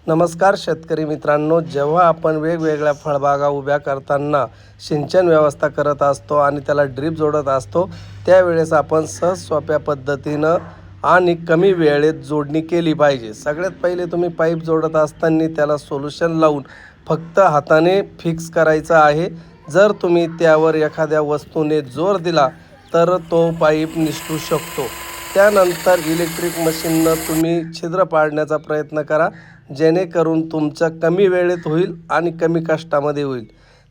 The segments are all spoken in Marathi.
नमस्कार शेतकरी मित्रांनो, जेव्हा आपण वेगवेगळ्या फळबागा उभ्या करताना सिंचन व्यवस्था करत असतो आणि त्याला ड्रीप जोडत असतो, त्यावेळेस आपण सहज सोप्या पद्धतीनं आणि कमी वेळेत जोडणी केली पाहिजे। सगळ्यात पहिले तुम्ही पाईप जोडत असताना त्याला सोल्युशन लावून फक्त हाताने फिक्स करायचं आहे। जर तुम्ही त्यावर एखाद्या वस्तूने जोर दिला तर तो पाईप निसटू शकतो। त्यानंतर इलेक्ट्रिक मशीननं तुम्ही छिद्र पाडण्याचा प्रयत्न करा, जेणेकरून तुमचं कमी वेळेत होईल आणि कमी कष्टामध्ये होईल।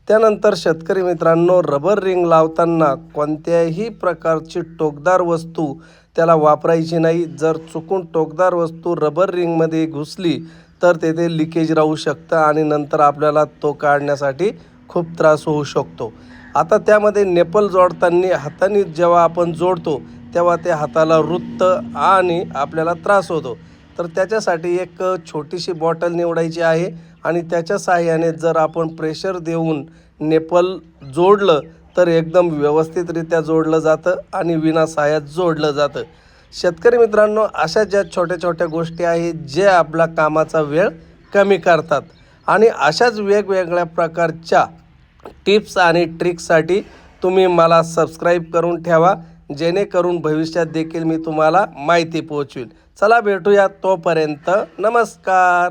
त्यानंतर शेतकरी मित्रांनो, रबर रिंग लावताना कोणत्याही प्रकारची टोकदार वस्तू त्याला वापरायची नाही। जर चुकून टोकदार वस्तू रबर रिंगमध्ये घुसली तर तेथे लिकेज राहू शकतं आणि नंतर आपल्याला तो काढण्यासाठी खूप त्रास होऊ शकतो। आता त्यामध्ये नेपल जोडताना हाताने जेव्हा आपण जोडतो तेव्हा ते हाताला रुततं आणि आपल्याला त्रास होतो। तर त्याच्यासाठी एक छोटीशी बॉटल निवडायची आहे आणि त्याच्या साहाय्याने जर आपण प्रेशर देऊन नेपल जोडलं तर एकदम व्यवस्थितरित्या जोडलं जातं आणि विनासाहाय्यात जोडलं जातं। शेतकरी मित्रांनो, अशा ज्या छोट्या छोट्या गोष्टी आहेत जे आपला कामाचा वेळ कमी करतात आणि अशाच वेगवेगळ्या प्रकारच्या टिप्स आणि ट्रिक्ससाठी तुम्ही मला सबस्क्राईब करून ठेवा, जेणेकरून भविष्यात देखील मी तुम्हाला माहिती पोहोचवेल। चला भेटूया, तोपर्यंत नमस्कार।